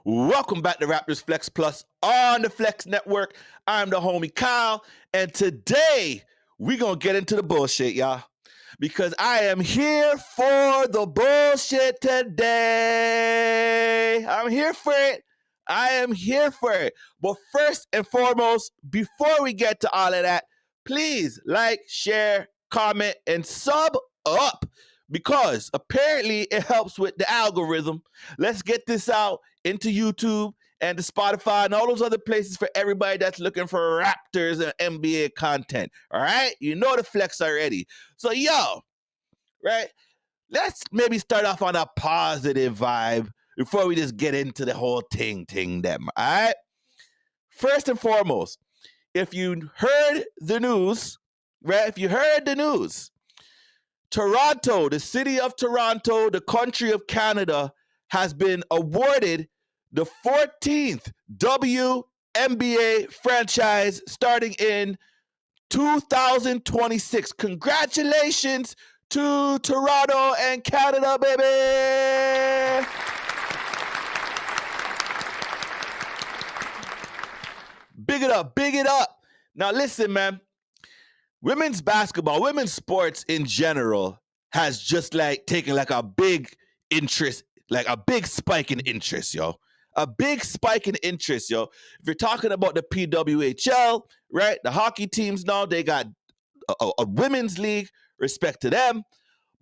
Welcome back to Raptors Flex Plus on the Flex Network. I'm the homie Kyle, and today we're going to get into the bullshit, y'all. Because I am here for the bullshit today. I'm here for it. I am here for it. But first and foremost, before we get to all of that, please like, share, comment, and sub up because apparently it helps with the algorithm. Let's get this out into YouTube and to Spotify and all those other places for everybody that's looking for Raptors and NBA content. All right? You know the flex already. So, right? Let's maybe start off on a positive vibe before we just get into the whole thing them. All right? First and foremost, if you heard the news, right? If you heard the news, Toronto, the city of Toronto, the country of Canada, has been awarded the 14th WNBA franchise starting in 2026. Congratulations to Toronto and Canada, baby! Big it up, big it up. Now listen, man. Women's basketball, women's sports in general has just like taken like a big interest, like a big spike in interest, yo. A big spike in interest, yo. If you're talking about the PWHL, right? The hockey teams now, they got a women's league, respect to them.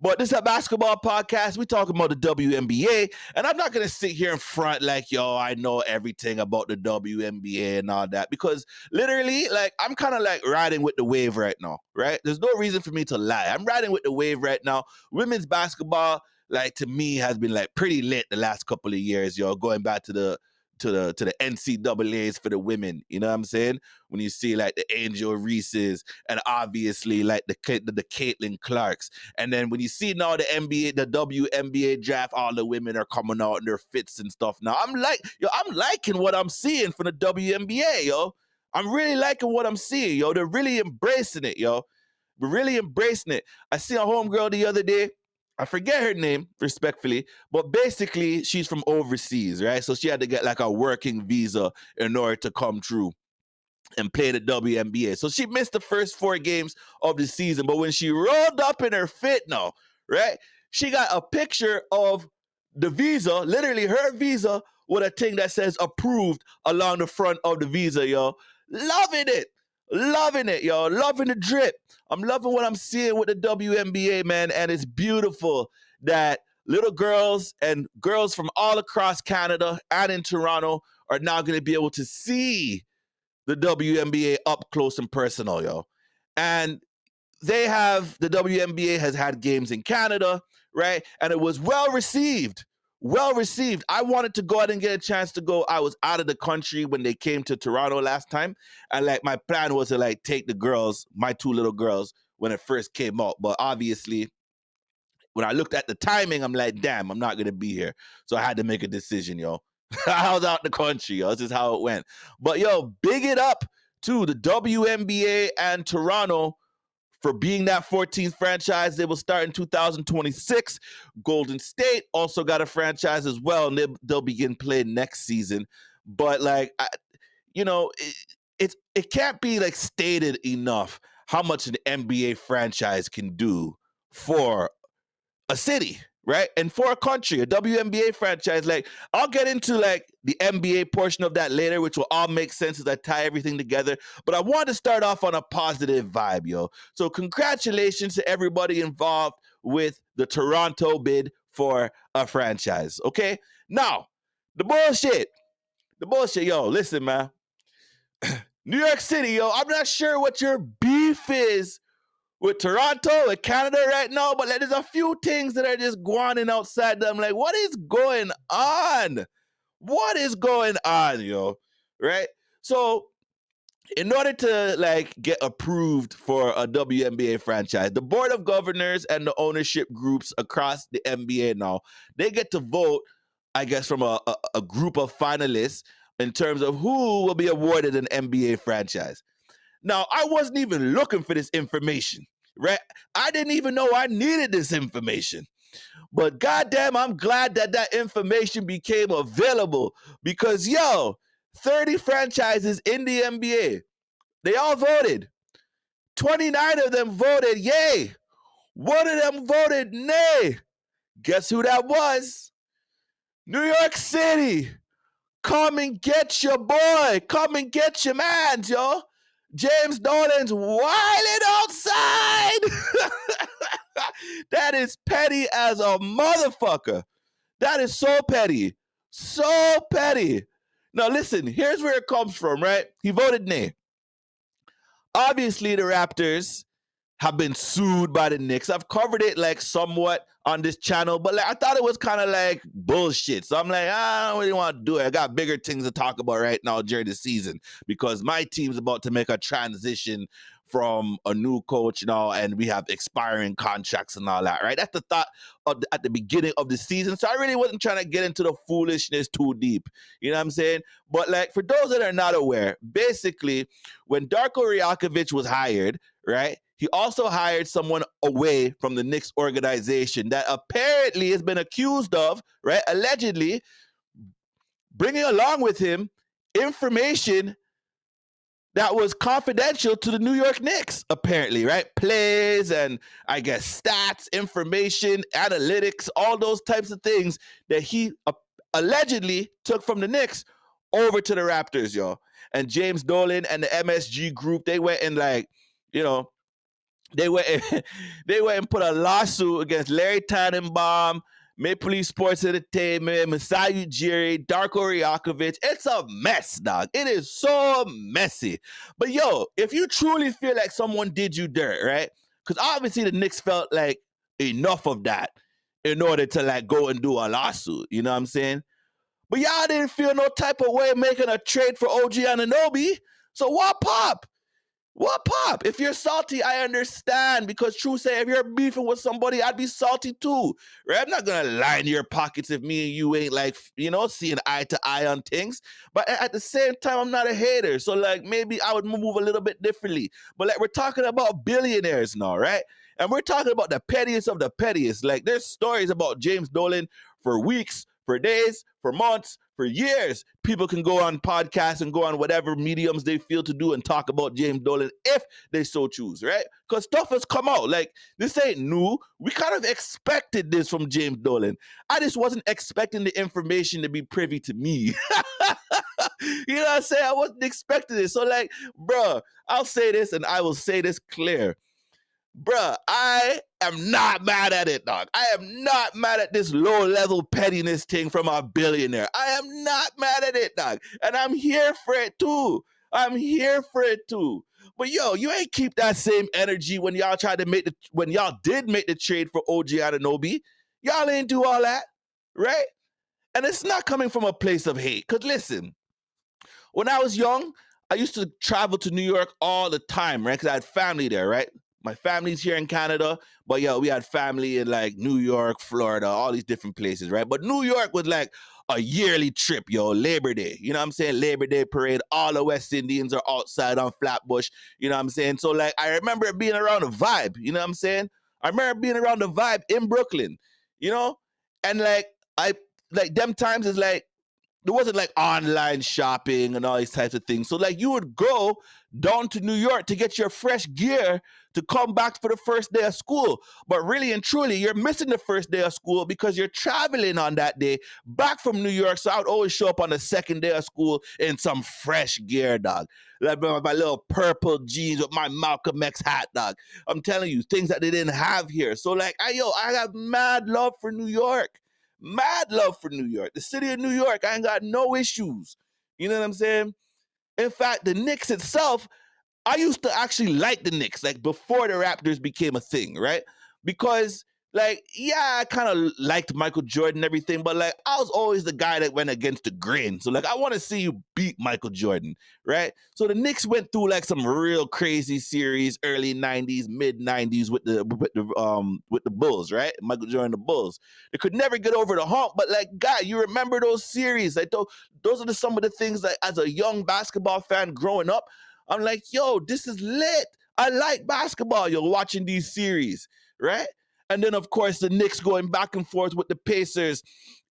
But this is a basketball podcast. We talking about the WNBA, and I'm not gonna sit here in front like, yo, I know everything about the WNBA and all that because literally, like, I'm kind of like riding with the wave right now, right? There's no reason for me to lie. I'm riding with the wave right now. Women's basketball, like to me, has been like pretty lit the last couple of years, yo. Going back to the NCAA's for the women, you know what I'm saying? When you see like the Angel Reeses and obviously like the Caitlin Clarks, and then when you see now the NBA, the WNBA draft, all the women are coming out in their fits and stuff. Now I'm like, yo, I'm liking what I'm seeing from the WNBA, yo. I'm really liking what I'm seeing, yo. They're really embracing it, yo. We're really embracing it. I see a homegirl the other day. I forget her name, respectfully, but basically she's from overseas, right? So she had to get like a working visa in order to come through and play the WNBA. So she missed the first 4 games of the season, but when she rolled up in her fit now, right, she got a picture of the visa, literally her visa, with a thing that says approved along the front of the visa, yo. Loving it. Loving it, yo. Loving the drip. I'm loving what I'm seeing with the WNBA, man, and it's beautiful that little girls and girls from all across Canada and in Toronto are now going to be able to see the WNBA up close and personal, yo. And the WNBA has had games in Canada, right? And it was well received. Well received. I wanted to go out and get a chance to go. I was out of the country when they came to Toronto last time. And like my plan was to like take the girls, my 2 little girls, when it first came out. But obviously, when I looked at the timing, I'm like, damn, I'm not gonna be here. So I had to make a decision, yo. I was out the country, yo. This is how it went. But yo, big it up to the WNBA and Toronto for being that 14th franchise. They will start in 2026. Golden State also got a franchise as well, and they'll begin playing next season. But like, it can't be like stated enough how much an NBA franchise can do for a city, right? And for a country, a WNBA franchise. Like, I'll get into like the NBA portion of that later, which will all make sense as I tie everything together. But I want to start off on a positive vibe, yo. So congratulations to everybody involved with the Toronto bid for a franchise. Okay. Now, the bullshit. The bullshit, yo. Listen, man. New York City, yo. I'm not sure what your beef is with Toronto and Canada right now, but like, there's a few things that are just going outside them. Like, what is going on? What is going on, yo? Right? So, in order to like get approved for a WNBA franchise, the board of governors and the ownership groups across the NBA now, they get to vote, I guess, from a group of finalists in terms of who will be awarded an NBA franchise. Now, I wasn't even looking for this information, right? I didn't even know I needed this information. But goddamn, I'm glad that that information became available because, yo, 30 franchises in the NBA, they all voted. 29 of them voted yay. One of them voted nay. Guess who that was? New York City. Come and get your boy. Come and get your man, yo. James Dolan's wilding outside. That is petty as a motherfucker. That is so petty. So petty. Now, listen, here's where it comes from, right? He voted nay. Obviously, the Raptors have been sued by the Knicks. I've covered it like somewhat on this channel, but like I thought it was kind of like bullshit. So I'm like, I don't really want to do it. I got bigger things to talk about right now during the season because my team's about to make a transition from a new coach, and we have expiring contracts and all that, right? That's the thought at the beginning of the season. So I really wasn't trying to get into the foolishness too deep. You know what I'm saying? But like for those that are not aware, basically, when Darko Rajakovic was hired, right? He also hired someone away from the Knicks organization that apparently has been accused of, right, allegedly bringing along with him information that was confidential to the New York Knicks, apparently, right? Plays and I guess stats, information, analytics, all those types of things that he allegedly took from the Knicks over to the Raptors, yo. And James Dolan and the MSG group, they went and they went and put a lawsuit against Larry Tannenbaum, Maple Leaf Sports Entertainment, Masai Ujiri, Darko Rajakovic. It's a mess, dog. It is so messy. But yo, if you truly feel like someone did you dirt, right? Because obviously the Knicks felt like enough of that in order to like go and do a lawsuit. You know what I'm saying? But y'all didn't feel no type of way making a trade for OG Anunoby. So what pop? What pop? If you're salty, I understand because true say if you're beefing with somebody, I'd be salty too. Right? I'm not gonna line your pockets if me and you ain't like, seeing eye to eye on things. But at the same time, I'm not a hater. So like maybe I would move a little bit differently. But like we're talking about billionaires now, right? And we're talking about the pettiest of the pettiest. Like there's stories about James Dolan for weeks, for days, for months, for years. People can go on podcasts and go on whatever mediums they feel to do and talk about James Dolan if they so choose, right? Because stuff has come out. Like, this ain't new. We kind of expected this from James Dolan. I just wasn't expecting the information to be privy to me. You know what I'm saying? I wasn't expecting it. So, like, bruh, I'll say this and I will say this clear. Bruh, I am not mad at it, dog. I am not mad at this low-level pettiness thing from a billionaire. I am not mad at it, dog. And I'm here for it, too. I'm here for it, too. But, yo, you ain't keep that same energy when y'all when y'all did make the trade for OG Anunoby. Y'all ain't do all that, right? And it's not coming from a place of hate. Because, listen, when I was young, I used to travel to New York all the time, right? Because I had family there, right? My family's here in Canada, but we had family in like New York, Florida, all these different places, right? But New York was like a yearly trip, Labor Day. You know what I'm saying? Labor Day parade. All the West Indians are outside on Flatbush. You know what I'm saying? So like I remember being around the vibe, you know what I'm saying? I remember being around the vibe in Brooklyn, And like I like them times is like there wasn't like online shopping and all these types of things. So like you would go down to New York to get your fresh gear to come back for the first day of school. But really and truly, you're missing the first day of school because you're traveling on that day back from New York. So I would always show up on the second day of school in some fresh gear, dog. Like my little purple jeans with my Malcolm X hat, dog. I'm telling you, things that they didn't have here. So like, I got mad love for New York. Mad love for New York. The city of New York, I ain't got no issues. You know what I'm saying? In fact, the Knicks itself, I used to actually like the Knicks, like before the Raptors became a thing, right? Because, like, yeah, I kind of liked Michael Jordan and everything, but like, I was always the guy that went against the grain. So, like, I want to see you beat Michael Jordan, right? So the Knicks went through like some real crazy series, early '90s, mid '90s with the Bulls, right? Michael Jordan, the Bulls. They could never get over the hump, but like, God, you remember those series? Like, those are some of the things that, as a young basketball fan growing up, I'm like, yo, this is lit. I like basketball, watching these series, right? And then, of course, the Knicks going back and forth with the Pacers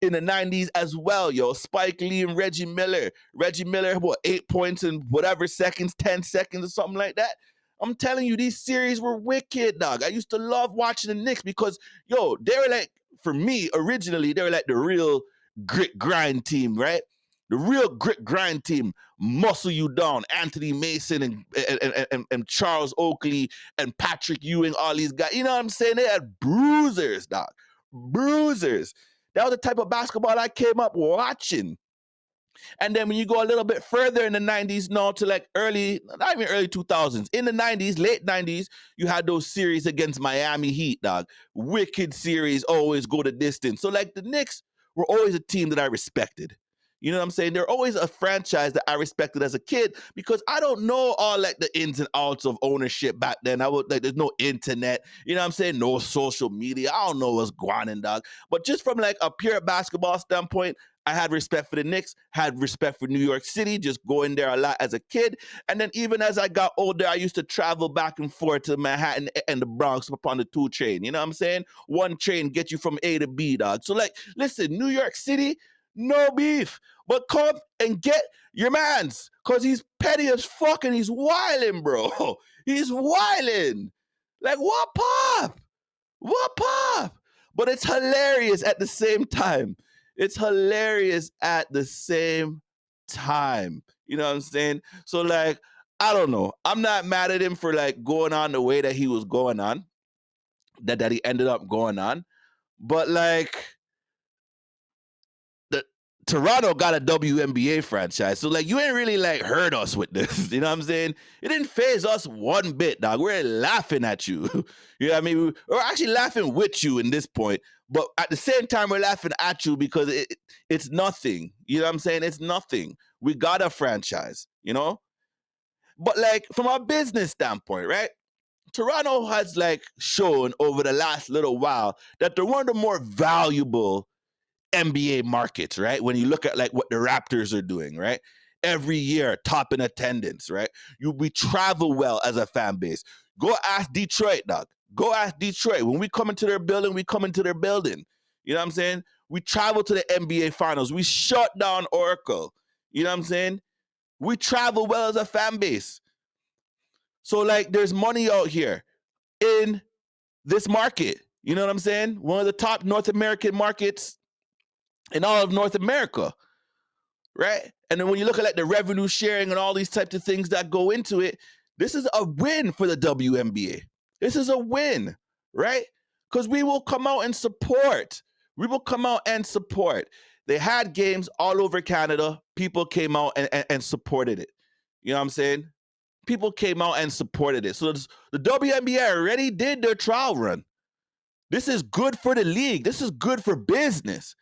in the 90s as well, yo. Spike Lee and Reggie Miller. Reggie Miller, what, 8 points in whatever seconds, 10 seconds or something like that. I'm telling you, these series were wicked, dog. I used to love watching the Knicks because, yo, they were like, for me, originally, they were like the real grit grind team, right? The real grit grind team, muscle you down. Anthony Mason and Charles Oakley and Patrick Ewing, all these guys. You know what I'm saying? They had bruisers, dog. Bruisers. That was the type of basketball I came up watching. And then when you go a little bit further in the 90s, now to like early, not even early 2000s, in the 90s, late 90s, you had those series against Miami Heat, dog. Wicked series, always go the distance. So like the Knicks were always a team that I respected. You know what I'm saying? They're always a franchise that I respected as a kid because I don't know all like the ins and outs of ownership back then. I would like there's no internet, you know what I'm saying? No social media. I don't know what's going on, dog. But just from like a pure basketball standpoint, I had respect for the Knicks, had respect for New York City, just going there a lot as a kid. And then even as I got older, I used to travel back and forth to Manhattan and the Bronx upon the 2 train. You know what I'm saying? One train get you from A to B, dog. So like, listen, New York City, no beef. But come and get your mans. Cause he's petty as fuck and he's wildin', bro. He's wildin'. Like, what pop? What pop? But it's hilarious at the same time. It's hilarious at the same time. You know what I'm saying? So like, I don't know. I'm not mad at him for like going on the way that he was going on, that he ended up going on. But like, the Toronto got a WNBA franchise. So like you ain't really like hurt us with this. You know what I'm saying? It didn't phase us one bit, dog. We're laughing at you. You know what I mean? We're actually laughing with you in this point. But at the same time, we're laughing at you because it's nothing. You know what I'm saying? It's nothing. We got a franchise, you know? But like from a business standpoint, right? Toronto has like shown over the last little while that they're one of the more valuable NBA markets, right? When you look at like what the Raptors are doing, right? Every year, top in attendance, right? We travel well as a fan base. Go ask Detroit, dog. Go ask Detroit. When we come into their building, we come into their building. You know what I'm saying? We travel to the NBA finals. We shut down Oracle. You know what I'm saying? We travel well as a fan base. So like there's money out here in this market. You know what I'm saying? One of the top North American markets in all of North America, right? And then when you look at like the revenue sharing and all these types of things that go into it, this is a win for the WNBA. This is a win, right? Because we will come out and support. We will come out and support. They had games all over Canada. People came out and supported it. You know what I'm saying? People came out and supported it. So the WNBA already did their trial run. This is good for the league. This is good for business,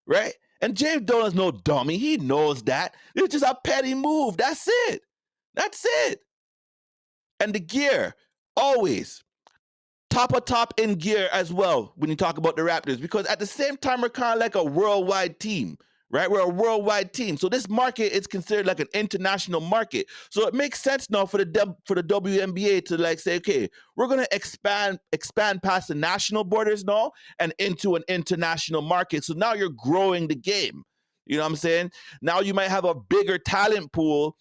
right? And James Dolan's no dummy. He knows that. It's just a petty move. That's it. That's it. And the gear, always top in gear as well when you talk about the Raptors, because at the same time, we're kind of like a worldwide team, right? We're a worldwide team. So this market is considered like an international market. So it makes sense now for the WNBA to like say, okay, we're going to expand past the national borders now and into an international market. So now you're growing the game. You know what I'm saying? Now you might have a bigger talent pool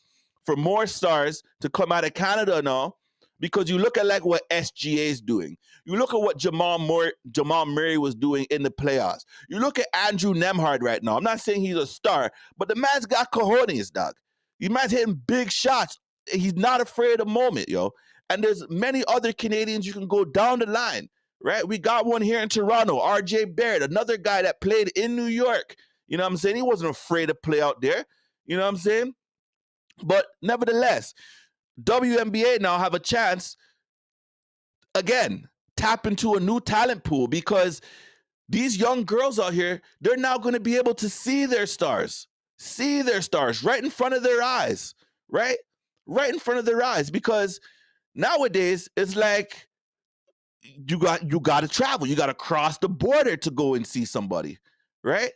for more stars to come out of Canada now, because you look at like what SGA is doing. You look at what Jamal Murray was doing in the playoffs. You look at Andrew Nemhard right now. I'm not saying he's a star, but the man's got cojones, dog. The man's hitting big shots. He's not afraid of the moment, yo. And there's many other Canadians you can go down the line, right? We got one here in Toronto, RJ Barrett, another guy that played in New York. You know what I'm saying? He wasn't afraid to play out there. You know what I'm saying? But nevertheless, WNBA now have a chance, again, tap into a new talent pool, because these young girls out here, they're now going to be able to see their stars right in front of their eyes, right? Right in front of their eyes, because nowadays it's like you got to travel. You got to cross the border to go and see somebody, right?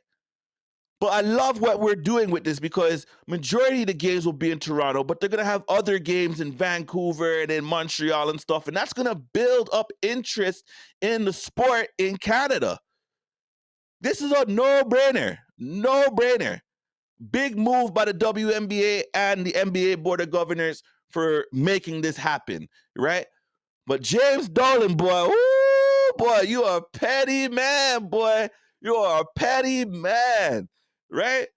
But I love what we're doing with this because majority of the games will be in Toronto, but they're going to have other games in Vancouver and in Montreal and stuff. And that's going to build up interest in the sport in Canada. This is a no-brainer. No-brainer. Big move by the WNBA and the NBA Board of Governors for making this happen, right? But James Dolan, boy, ooh, boy, you are a petty man, boy. You are a petty man, right?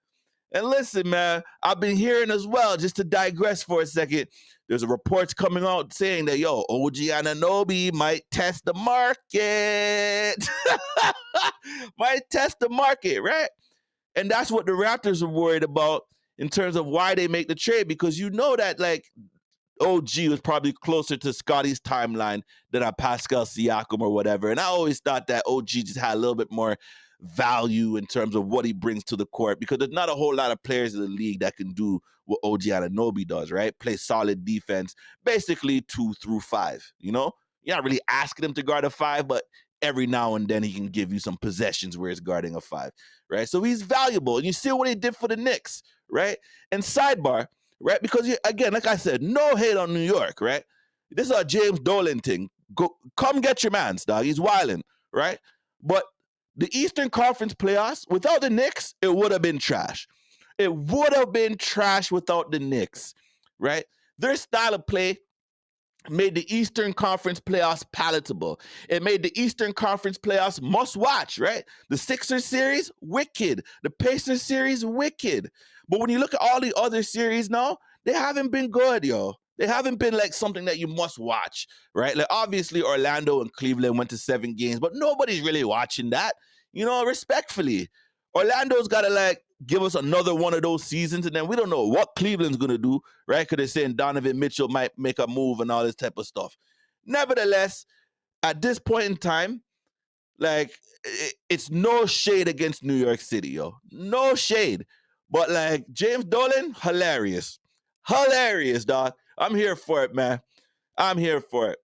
And listen, man, I've been hearing as well, just to digress for a second, there's a reports coming out saying that, yo, OG Anunoby might test the market. Might test the market, right? And that's what the Raptors are worried about in terms of why they make the trade, because you know that, like, OG was probably closer to Scotty's timeline than a Pascal Siakam or whatever. And I always thought that OG just had a little bit more value in terms of what he brings to the court, because there's not a whole lot of players in the league that can do what OG Anunoby does, right? Play solid defense, basically 2 through 5, you know? You're not really asking him to guard a 5, but every now and then he can give you some possessions where he's guarding a 5, right? So he's valuable. And you see what he did for the Knicks, right? And sidebar, right? Because, again, like I said, no hate on New York, right? This is a James Dolan thing. Come get your mans, dog. He's wilding, right? But the Eastern Conference playoffs, without the Knicks, it would have been trash. It would have been trash without the Knicks, right? Their style of play made the Eastern Conference playoffs palatable. It made the Eastern Conference playoffs must watch, right? The Sixers series, wicked. The Pacers series, wicked. But when you look at all the other series now, they haven't been good, yo. They haven't been like something that you must watch, right? Like, obviously Orlando and Cleveland went to 7 games, but nobody's really watching that, you know, respectfully. Orlando's got to, like, give us another one of those seasons, and then we don't know what Cleveland's going to do, right? Because they're saying Donovan Mitchell might make a move and all this type of stuff. Nevertheless, at this point in time, like, it's no shade against New York City, yo. No shade. But, like, James Dolan, hilarious. Hilarious, dog. I'm here for it, man. I'm here for it.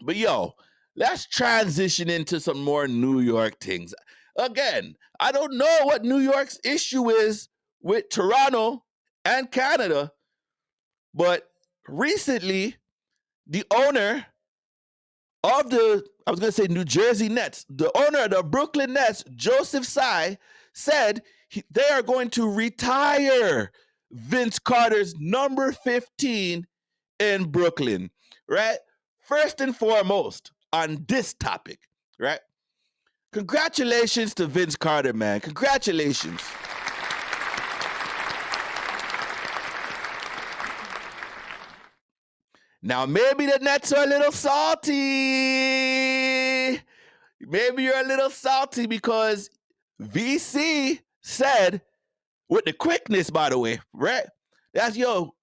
But, yo, let's transition into some more New York things. Again, I don't know what New York's issue is with Toronto and Canada, but recently, the owner of I was going to say New Jersey Nets, the owner of the Brooklyn Nets, Joseph Tsai, said they are going to retire Vince Carter's number 15 in Brooklyn, right? First and foremost, on this topic, right? Congratulations to Vince Carter, man. Congratulations. Now, maybe the Nets are a little salty. Maybe you're a little salty because VC said, with the quickness, by the way, right? That's, yo,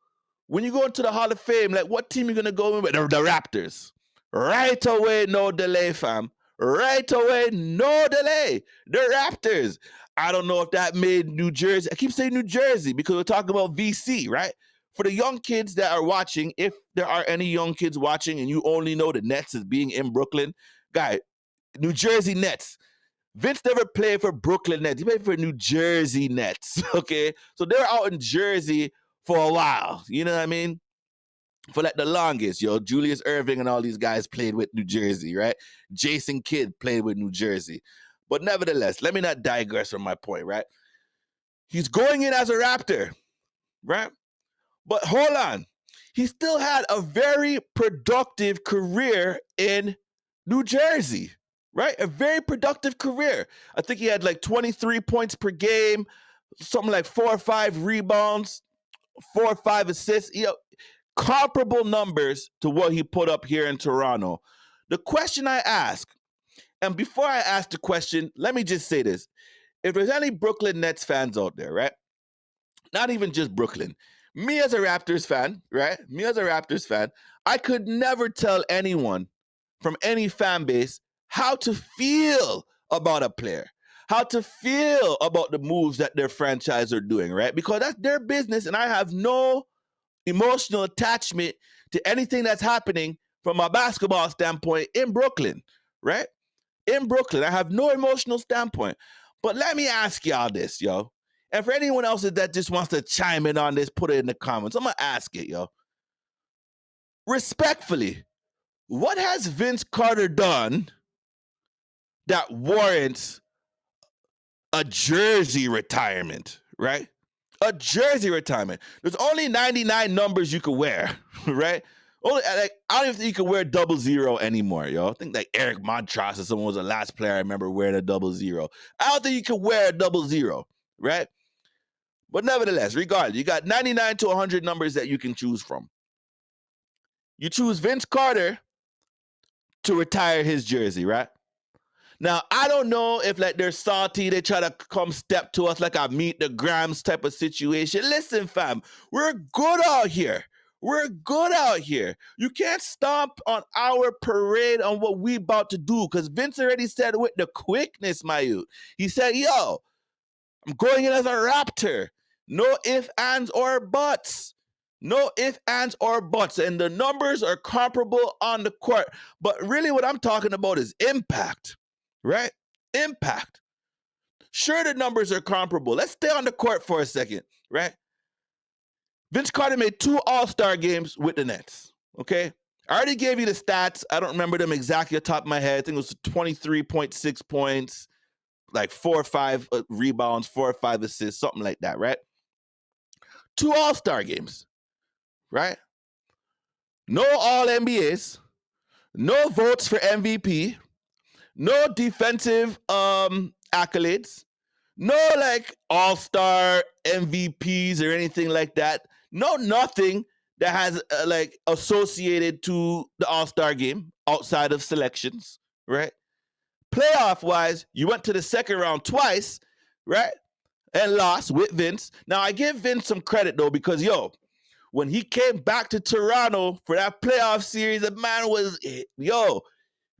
when you go into the Hall of Fame, like, what team you going to go with? The Raptors. Right away, no delay, fam. Right away, no delay. The Raptors. I don't know if that made New Jersey. I keep saying New Jersey because we're talking about VC, right? For the young kids that are watching, if there are any young kids watching and you only know the Nets as being in Brooklyn, guy, New Jersey Nets. Vince never played for Brooklyn Nets. He played for New Jersey Nets, okay? So they were out in Jersey for a while, you know what I mean? For like the longest, yo. Julius Erving and all these guys played with New Jersey, right? Jason Kidd played with New Jersey. But nevertheless, let me not digress from my point, right? He's going in as a Raptor, right? But hold on. He still had a very productive career in New Jersey, right? A very productive career. I think he had like 23 points per game, something like 4 or 5 rebounds, 4 or 5 assists. You know, comparable numbers to what he put up here in Toronto. The question I ask, and before I ask the question, let me just say this. If there's any Brooklyn Nets fans out there, right? Not even just Brooklyn. Me as a Raptors fan, right? Me as a Raptors fan, I could never tell anyone from any fan base how to feel about a player, how to feel about the moves that their franchise are doing, right? Because that's their business, and I have no emotional attachment to anything that's happening from a basketball standpoint in Brooklyn, right? In Brooklyn, I have no emotional standpoint. But let me ask y'all this, yo. And for anyone else that just wants to chime in on this, put it in the comments. I'm going to ask it, yo. Respectfully, what has Vince Carter done that warrants a jersey retirement, right? A jersey retirement. There's only 99 numbers you could wear, right? Only, like, I don't even think you can wear 00 anymore, yo. I think like Eric Montross or someone was the last player I remember wearing a 00. I don't think you can wear a 00, right? But nevertheless, regardless, you got 99 to 100 numbers that you can choose from. You choose Vince Carter to retire his jersey, right? Now, I don't know if like they're salty, they try to come step to us like a meet the grams type of situation. Listen, fam, we're good out here. We're good out here. You can't stomp on our parade on what we about to do, because Vince already said with the quickness, my youth. He said, yo, I'm going in as a Raptor. No ifs, ands, or buts. No ifs, ands, or buts. And the numbers are comparable on the court. But really what I'm talking about is impact, right? Impact. Sure, the numbers are comparable. Let's stay on the court for a second, right? Vince Carter made 2 All-Star games with the Nets, okay? I already gave you the stats. I don't remember them exactly off the top of my head. I think it was 23.6 points, like 4 or 5 rebounds, 4 or 5 assists, something like that, right? 2 All-Star games, right? No All-NBAs, no votes for MVP, no defensive accolades, no like All-Star MVPs or anything like that. No nothing that has like associated to the All-Star game outside of selections, right? Playoff-wise, you went to the second round twice, right? And lost with Vince. Now, I give Vince some credit, though, because, yo, when he came back to Toronto for that playoff series, the man was, yo,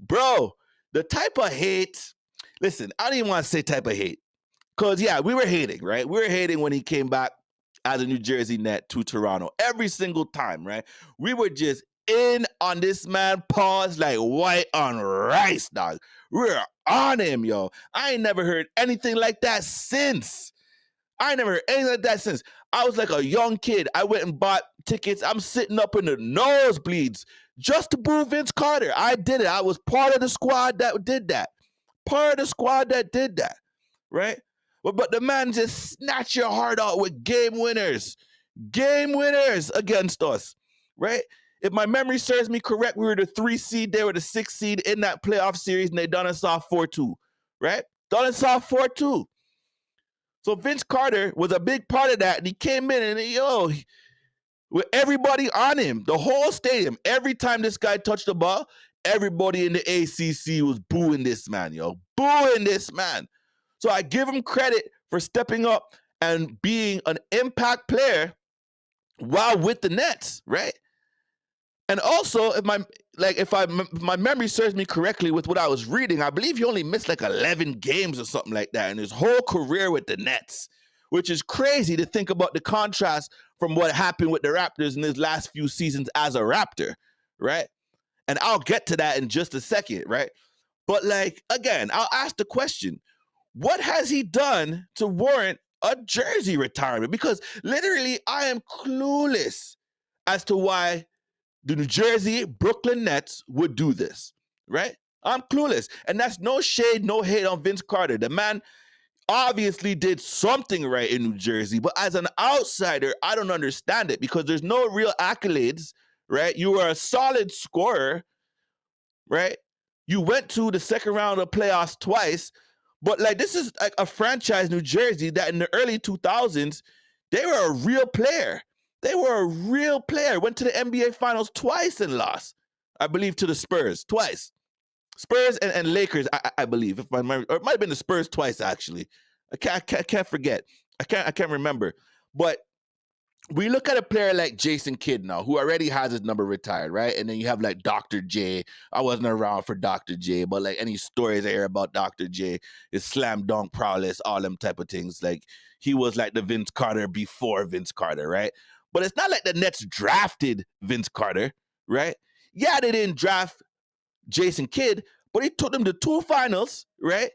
bro, the type of hate, listen, I don't even want to say type of hate, because, yeah, we were hating, right? We were hating when he came back as a New Jersey Net to Toronto every single time, right? We were just in on this man, pause like white on rice, dog. We're on him, yo. I ain't never heard anything like that since. I never heard anything like that since. I was like a young kid. I went and bought tickets. I'm sitting up in the nosebleeds just to boo Vince Carter. I did it. I was part of the squad that did that. Part of the squad that did that, right? But the man just snatched your heart out with game winners against us, right? If my memory serves me correct, we were the 3 seed. They were the 6 seed in that playoff series, and they done us off 4-2, right? Done us off 4-2. So Vince Carter was a big part of that, and he came in and, yo, with everybody on him, the whole stadium, every time this guy touched the ball, everybody in the ACC was booing this man, yo, booing this man. So I give him credit for stepping up and being an impact player while with the Nets, right? And also, if my memory serves me correctly with what I was reading, I believe he only missed like 11 games or something like that in his whole career with the Nets, which is crazy to think about the contrast from what happened with the Raptors in his last few seasons as a Raptor, right? And I'll get to that in just a second, right? But like, again, I'll ask the question, what has he done to warrant a jersey retirement? Because literally, I am clueless as to why the New Jersey Brooklyn Nets would do this, right? I'm clueless. And that's no shade, no hate on Vince Carter. The man obviously did something right in New Jersey, but as an outsider, I don't understand it because there's no real accolades, right? You were a solid scorer, right? You went to the second round of playoffs twice, but like this is like a franchise, New Jersey, that in the early 2000s, they were a real player. They were a real player. Went to the NBA Finals twice and lost, I believe, to the Spurs twice. Spurs and Lakers, I believe, if my memory, or it might have been the Spurs twice actually. I can't forget. I can't remember. But we look at a player like Jason Kidd now, who already has his number retired, right? And then you have like Dr. J. I wasn't around for Dr. J, but like any stories I hear about Dr. J, his slam dunk prowess, all them type of things. Like he was like the Vince Carter before Vince Carter, right? But it's not like the Nets drafted Vince Carter, right? Yeah, they didn't draft Jason Kidd, but he took them to 2 finals, right?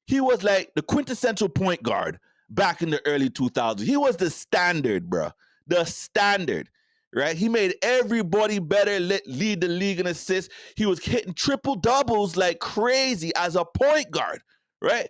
He was like the quintessential point guard back in the early 2000s. He was the standard, bro. The standard, right? He made everybody better, lead the league in assists. He was hitting triple doubles like crazy as a point guard, right?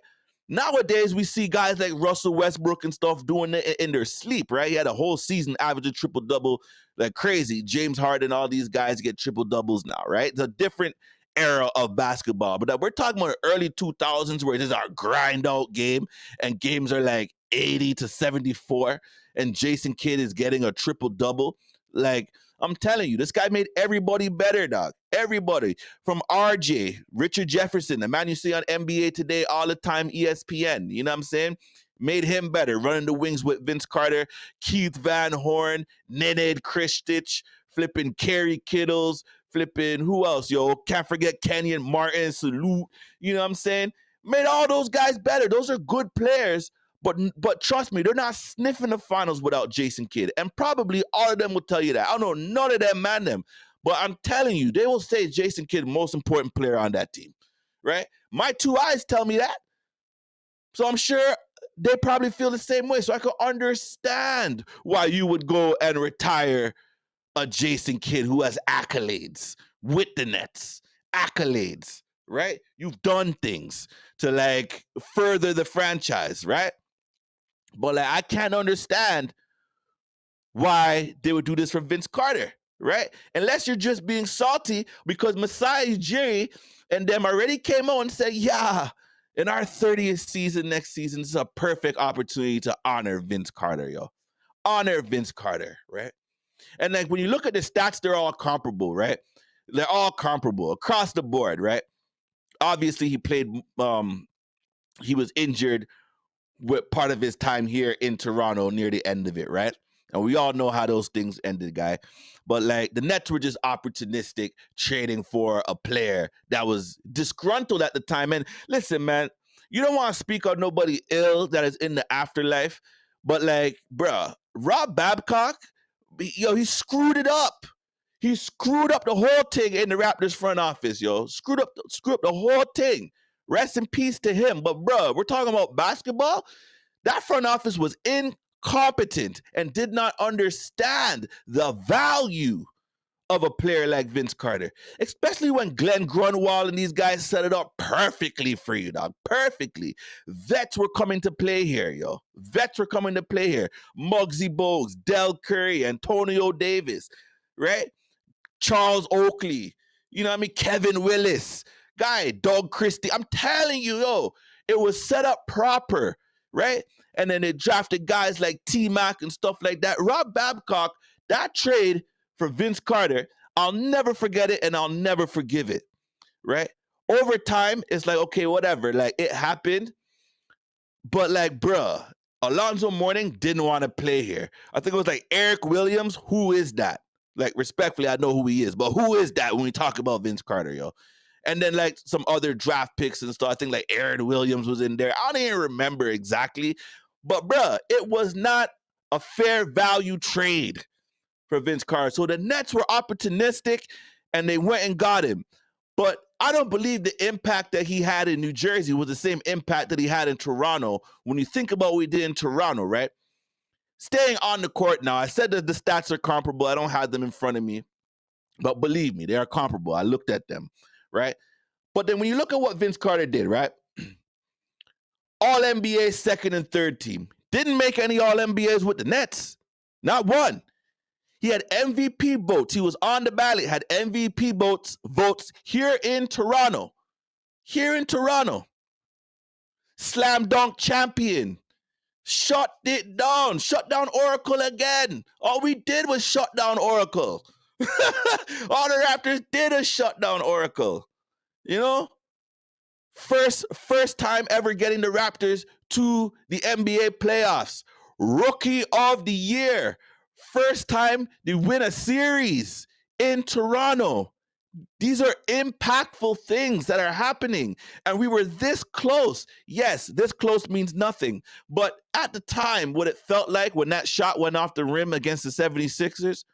Nowadays, we see guys like Russell Westbrook and stuff doing it in their sleep, right? He had a whole season averaging triple double like crazy. James Harden, all these guys get triple doubles now, right? It's a different era of basketball. But we're talking about the early 2000s where this is our grind out game and games are like 80 to 74 and Jason Kidd is getting a triple double. Like, I'm telling you, this guy made everybody better, dog. Everybody. From RJ, Richard Jefferson, the man you see on NBA Today all the time, ESPN. You know what I'm saying? Made him better. Running the wings with Vince Carter, Keith Van Horn, Nenad Kristich, flipping Kerry Kittles, flipping who else, yo? Can't forget Kenyon Martin, Salute. You know what I'm saying? Made all those guys better. Those are good players. But trust me, they're not sniffing the finals without Jason Kidd. And probably all of them will tell you that. I don't know none of them man them. But I'm telling you, they will say Jason Kidd, most important player on that team. Right? My two eyes tell me that. So I'm sure they probably feel the same way. So I could understand why you would go and retire a Jason Kidd who has accolades with the Nets. Accolades, right? You've done things to like further the franchise, right? But like I can't understand why they would do this for Vince Carter, right? Unless you're just being salty because Masai Ujiri and them already came out and said, yeah, in our 30th season next season, this is a perfect opportunity to honor Vince Carter, yo. Honor Vince Carter, right? And like when you look at the stats, they're all comparable, right? They're all comparable across the board, right? Obviously, he was injured with part of his time here in Toronto near the end of it, right? And we all know how those things ended, guy. But like the Nets were just opportunistic trading for a player that was disgruntled at the time. And listen, man, you don't want to speak on nobody ill that is in the afterlife. But like, bruh, Rob Babcock, yo, he screwed it up. He screwed up the whole thing in the Raptors front office, yo. Screwed up the whole thing. Rest in peace to him. But bruh, we're talking about basketball. That front office was incompetent and did not understand the value of a player like Vince Carter, especially when Glenn Grunwald and these guys set it up perfectly for you, dog. Perfectly. Vets were coming to play here, yo. Vets were coming to play here. Muggsy Bogues, Del Curry, Antonio Davis, right? Charles Oakley, you know what I mean? Kevin Willis, guy, Doug Christie. I'm telling you, yo, it was set up proper, right? And then they drafted guys like T-Mac and stuff like that. Rob Babcock, that trade for Vince Carter, I'll never forget it and I'll never forgive it, right? Over time, it's like, okay, whatever. Like, it happened. But like, bruh, Alonzo Mourning didn't want to play here. I think it was like Eric Williams. Who is that? Like, respectfully, I know who he is, but who is that when we talk about Vince Carter, yo? And then like some other draft picks and stuff. I think like Aaron Williams was in there. I don't even remember exactly. But bruh, it was not a fair value trade for Vince Carter. So the Nets were opportunistic and they went and got him. But I don't believe the impact that he had in New Jersey was the same impact that he had in Toronto. When you think about what we did in Toronto, right? Staying on the court now, I said that the stats are comparable. I don't have them in front of me. But believe me, they are comparable. I looked at them, right? But then when you look at what Vince Carter did, right? All NBA second and third team. Didn't make any All NBAs with the Nets. Not one. He had MVP votes. He was on the ballot, had MVP votes here in Toronto. Here in Toronto. Slam dunk champion. Shut it down. Shut down Oracle again. All we did was shut down Oracle. All the Raptors did is shut down Oracle. You know? First time ever getting the Raptors to the NBA playoffs. Rookie of the year. First time they win a series in Toronto. These are impactful things that are happening. And we were this close. Yes, this close means nothing. But at the time, what it felt like when that shot went off the rim against the 76ers,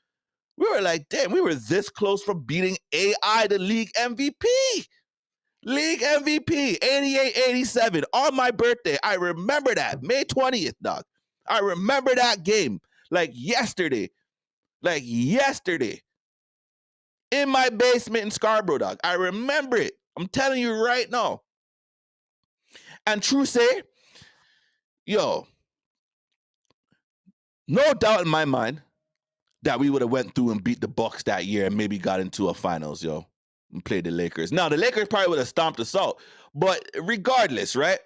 we were like, damn, we were this close from beating AI, the league MVP. League MVP, 88-87 on my birthday. I remember that. May 20th, dog. I remember that game like yesterday. Like yesterday. In my basement in Scarborough, dog. I remember it. I'm telling you right now. And true say, yo, no doubt in my mind that we would have went through and beat the Bucks that year and maybe got into a finals, yo, and played the Lakers. Now, the Lakers probably would have stomped us out. But regardless, right?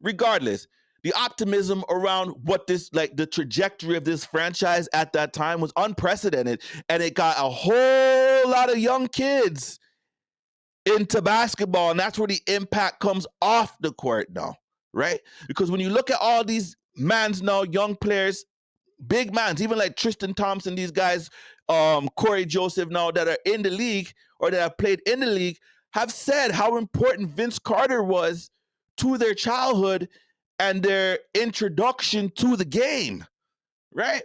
Regardless, the optimism around what this, like the trajectory of this franchise at that time was unprecedented. And it got a whole lot of young kids into basketball. And that's where the impact comes off the court now, right? Because when you look at all these mans now, young players, big mans, even like Tristan Thompson, these guys, Corey Joseph now that are in the league or that have played in the league, have said how important Vince Carter was to their childhood and their introduction to the game, right?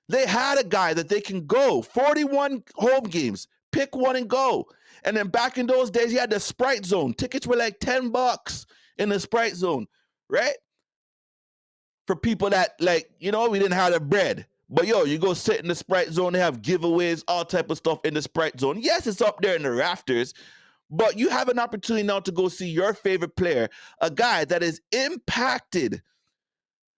They had a guy that they can go 41 home games, pick one and go. And then back in those days, you had the Sprite Zone. Tickets were like $10 in the Sprite Zone, right? For people that, like, you know, we didn't have the bread. But yo, you go sit in the Sprite Zone, they have giveaways, all type of stuff in the Sprite Zone. Yes, it's up there in the rafters, but you have an opportunity now to go see your favorite player, a guy that has impacted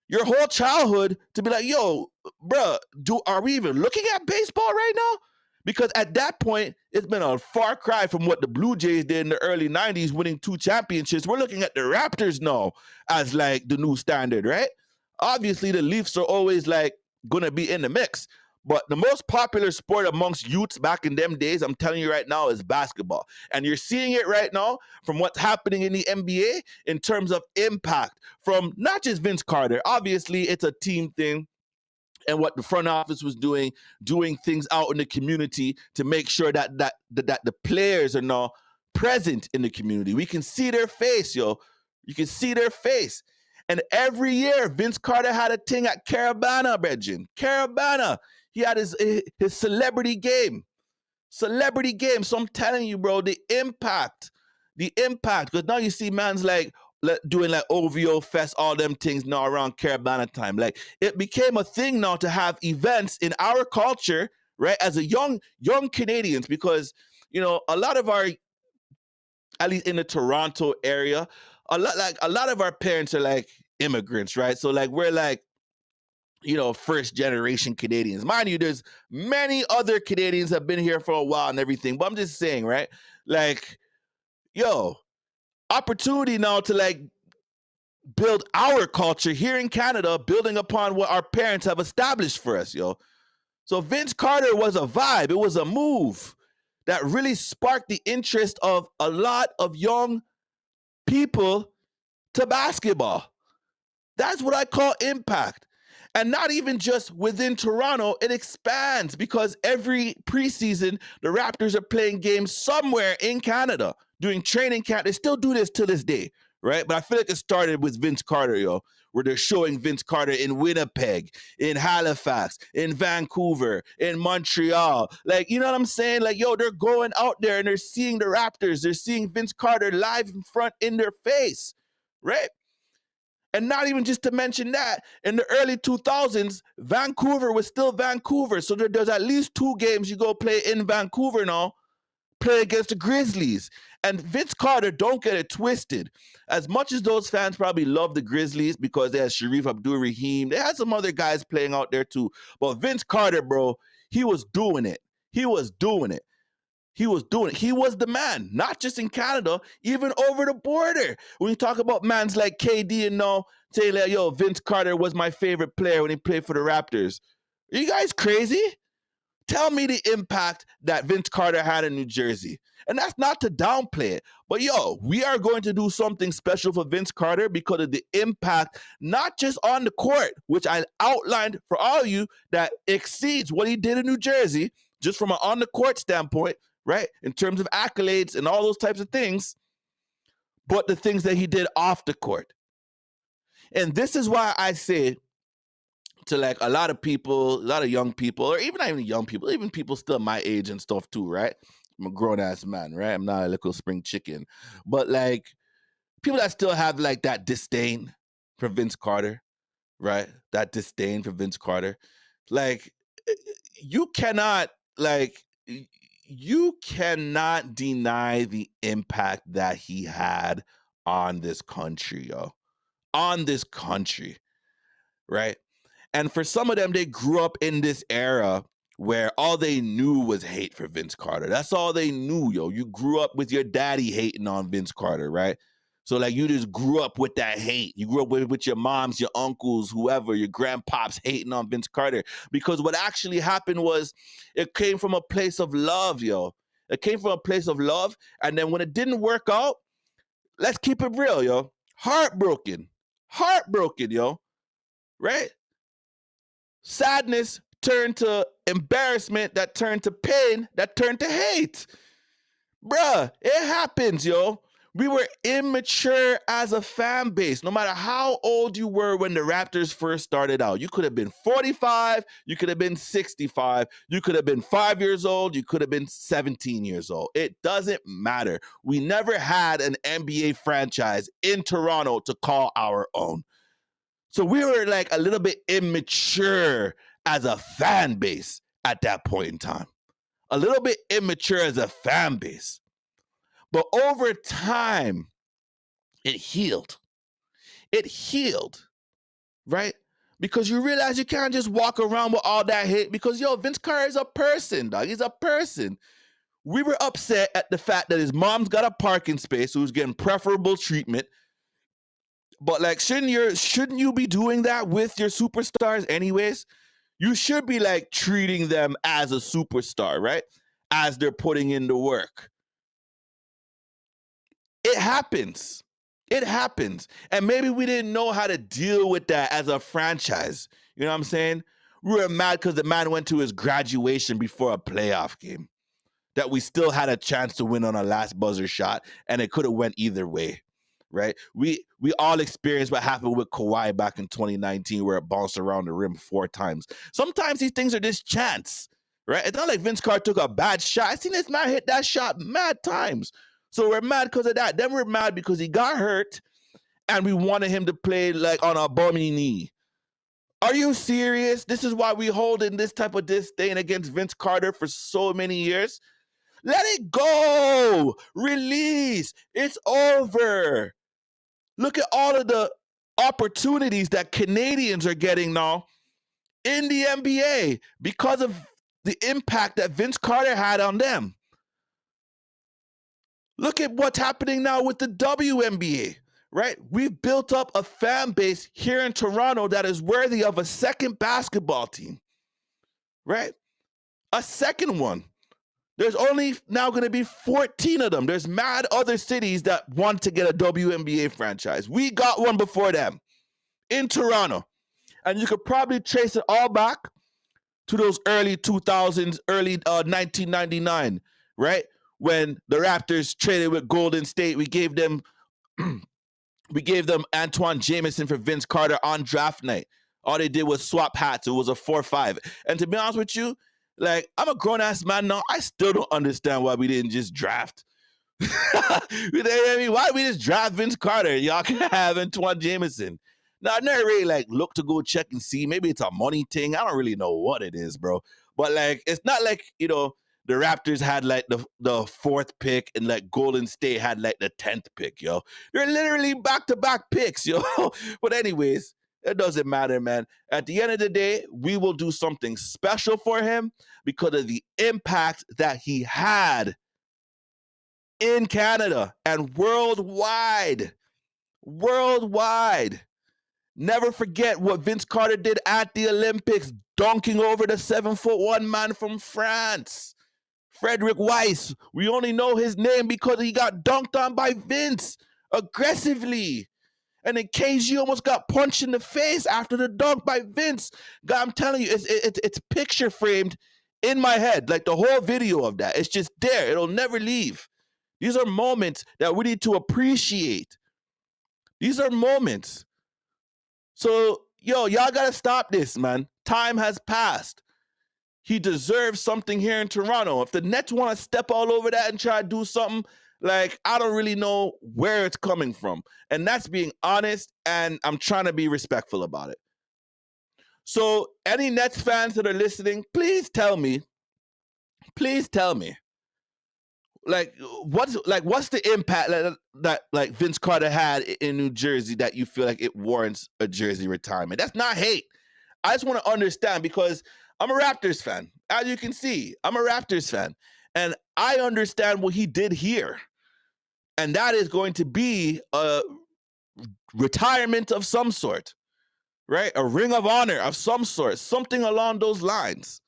your whole childhood, to be like, yo, bruh, are we even looking at baseball right now? Because at that point, it's been a far cry from what the Blue Jays did in the early 90s, winning 2 championships. We're looking at the Raptors now as like the new standard, right? Obviously, the Leafs are always like going to be in the mix. But the most popular sport amongst youths back in them days, I'm telling you right now, is basketball. And you're seeing it right now from what's happening in the NBA in terms of impact from not just Vince Carter. Obviously, it's a team thing. And what the front office was doing things out in the community to make sure that the players are now present in the community. We can see their face, yo. You can see their face. And every year, Vince Carter had a thing at Carabana, Bridget. Carabana. He had his celebrity game. Celebrity game. So I'm telling you, bro, the impact. Because now you see man's like doing like OVO Fest, all them things now around Carabana time. Like it became a thing now to have events in our culture, right? As a young Canadians, because you know, a lot of our, at least in the Toronto area, a lot of our parents are like immigrants, right? So like we're like, you know, first generation Canadians. Mind you, there's many other Canadians have been here for a while and everything, but I'm just saying, right? Like, yo, opportunity now to like build our culture here in Canada, building upon what our parents have established for us, yo. So Vince Carter was a vibe. It was a move that really sparked the interest of a lot of young people to basketball. That's what I call impact. And not even just within Toronto, it expands because every preseason, the Raptors are playing games somewhere in Canada, doing training camp. They still do this to this day, right? But I feel like it started with Vince Carter, yo, where they're showing Vince Carter in Winnipeg, in Halifax, in Vancouver, in Montreal. Like, you know what I'm saying? Like, yo, they're going out there and they're seeing the Raptors. They're seeing Vince Carter live in front in their face, right? And not even just to mention that, in the early 2000s, Vancouver was still Vancouver. So there's at least 2 games you go play in Vancouver now, play against the Grizzlies. And Vince Carter, don't get it twisted. As much as those fans probably love the Grizzlies because they had Sharif Abdul-Rahim, they had some other guys playing out there too. But Vince Carter, bro, he was doing it. He was doing it. He was doing it. He was the man, not just in Canada, even over the border. When you talk about mans like KD and now saying like, yo, Vince Carter was my favorite player when he played for the Raptors. Are you guys crazy? Tell me the impact that Vince Carter had in New Jersey. And that's not to downplay it. But yo, we are going to do something special for Vince Carter because of the impact, not just on the court, which I outlined for all of you, that exceeds what he did in New Jersey, just from an on the court standpoint, right? In terms of accolades and all those types of things, but the things that he did off the court. And this is why I say to like a lot of people, a lot of young people, or even not even young people, even people still my age and stuff too, right? I'm a grown ass man, right? I'm not a little spring chicken. But like people that still have like that disdain for Vince Carter, right? That disdain for Vince Carter. Like you cannot like you cannot deny the impact that he had on this country, yo. On this country, right? And for some of them, they grew up in this era where all they knew was hate for Vince Carter. That's all they knew, yo. You grew up with your daddy hating on Vince Carter, right? So like you just grew up with that hate. You grew up with your moms, your uncles, whoever, your grandpops hating on Vince Carter. Because what actually happened was it came from a place of love, yo. It came from a place of love. And then when it didn't work out, let's keep it real, yo. Heartbroken. Heartbroken, yo. Right? Sadness turned to embarrassment, that turned to pain, that turned to hate. Bruh, it happens, yo. We were immature as a fan base, no matter how old you were when the Raptors first started out. You could have been 45, you could have been 65, you could have been 5 years old, you could have been 17 years old. It doesn't matter. We never had an NBA franchise in Toronto to call our own. So we were like a little bit immature as a fan base at that point in time. A little bit immature as a fan base. But over time, it healed. It healed, right? Because you realize you can't just walk around with all that hate because, yo, Vince Carter is a person, dog. He's a person. We were upset at the fact that his mom's got a parking space, so he's getting preferable treatment. But like, shouldn't you be doing that with your superstars anyways? You should be like treating them as a superstar, right? As they're putting in the work. It happens. It happens. And maybe we didn't know how to deal with that as a franchise. You know what I'm saying? We were mad because the man went to his graduation before a playoff game. That we still had a chance to win on a last buzzer shot, and it could have went either way. Right? We all experienced what happened with Kawhi back in 2019, where it bounced around the rim 4 times. Sometimes these things are just chance, right? It's not like Vince Carter took a bad shot. I seen this man hit that shot mad times. So we're mad because of that. Then we're mad because he got hurt, and we wanted him to play like on a bummy knee. Are you serious? This is why we hold in this type of disdain against Vince Carter for so many years. Let it go. Release. It's over. Look at all of the opportunities that Canadians are getting now in the NBA because of the impact that Vince Carter had on them. Look at what's happening now with the WNBA, right? We've built up a fan base here in Toronto that is worthy of a second basketball team, right? A second one. There's only now going to be 14 of them. There's mad other cities that want to get a WNBA franchise. We got one before them in Toronto. And you could probably trace it all back to those early 2000s, early 1999, right? When the Raptors traded with Golden State, we gave them Antoine Jameson for Vince Carter on draft night. All they did was swap hats. It was a 4-5. And to be honest with you, like, I'm a grown-ass man now. I still don't understand why we didn't just draft. I mean, why we just draft Vince Carter? Y'all can have Antoine Jameson. Now, I never really, like, look to go check and see. Maybe it's a money thing. I don't really know what it is, bro. But, like, it's not like, you know, the Raptors had, like, the 4th pick and, like, Golden State had, like, the 10th pick, yo. They're literally back-to-back picks, yo. But anyways, it doesn't matter, man. At the end of the day, we will do something special for him because of the impact that he had in Canada and worldwide. Worldwide. Never forget what Vince Carter did at the Olympics, dunking over the 7'1" man from France. Frederick Weiss. We only know his name because he got dunked on by Vince aggressively. And then KG almost got punched in the face after the dunk by Vince. God, I'm telling you, it's picture framed in my head, like the whole video of that. It's just there. It'll never leave. These are moments that we need to appreciate. These are moments. So, yo, y'all got to stop this, man. Time has passed. he deserves something here in Toronto. If the Nets want to step all over that and try to do something, like, I don't really know where it's coming from. And that's being honest, and I'm trying to be respectful about it. So any Nets fans that are listening, please tell me, what's the impact that like Vince Carter had in New Jersey that you feel like it warrants a jersey retirement? That's not hate. I just want to understand, because I'm a Raptors fan. As you can see, I'm a Raptors fan. And I understand what he did here. And that is going to be a retirement of some sort, right? A ring of honor of some sort, something along those lines.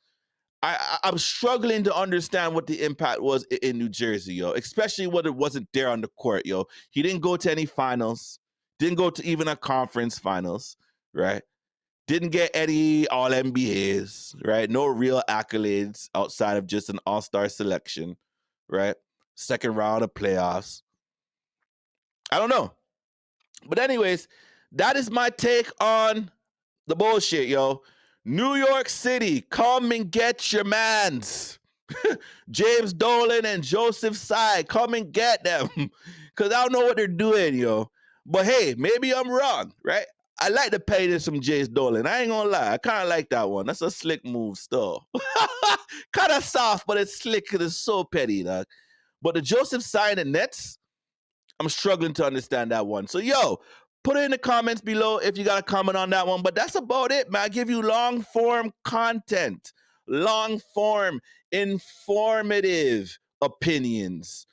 I'm struggling to understand what the impact was in New Jersey, yo, especially when it wasn't there on the court, yo. He didn't go to any finals, didn't go to even a conference finals, right? Didn't get any All NBAs, right? No real accolades outside of just an All-Star selection, right? Second round of playoffs. I don't know. But anyways, that is my take on the bullshit, yo. New York City, come and get your mans. James Dolan and Joseph Tsai, come and get them. Because I don't know what they're doing, yo. But hey, maybe I'm wrong, right? I like to pay this from James Dolan. I ain't gonna lie. I kind of like that one. That's a slick move still. Kind of soft, but it's slick because it's so petty, dog. But the Joseph Tsai and the Nets, I'm struggling to understand that one. So, yo, put it in the comments below if you got a comment on that one. But that's about it, man. I give you long form content, long form, informative opinions.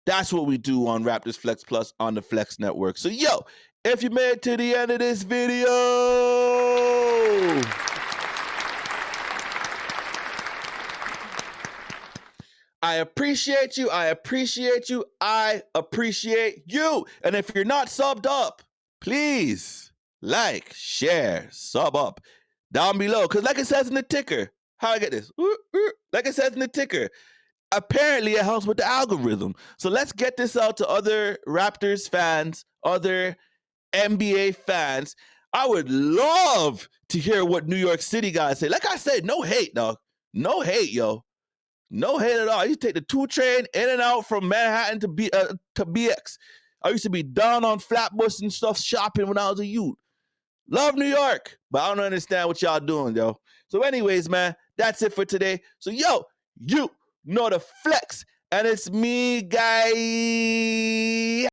That's what we do on Raptors Flex Plus on the Flex Network. So, yo, if you made it to the end of this video, I appreciate you. I appreciate you. I appreciate you. And if you're not subbed up, please like, share, sub up down below. Because like it says in the ticker, how I get this? Like it says in the ticker, apparently it helps with the algorithm. So let's get this out to other Raptors fans, other NBA fans. I would love to hear what New York City guys say. Like I said, no hate, dog. No hate, yo. No hate at all. I used to take the 2 train in and out from Manhattan to BX. I used to be down on Flatbush and stuff shopping when I was a youth. Love New York, but I don't understand what y'all doing, yo. So anyways, man, that's it for today. So, yo, you know the flex, and it's me, guy.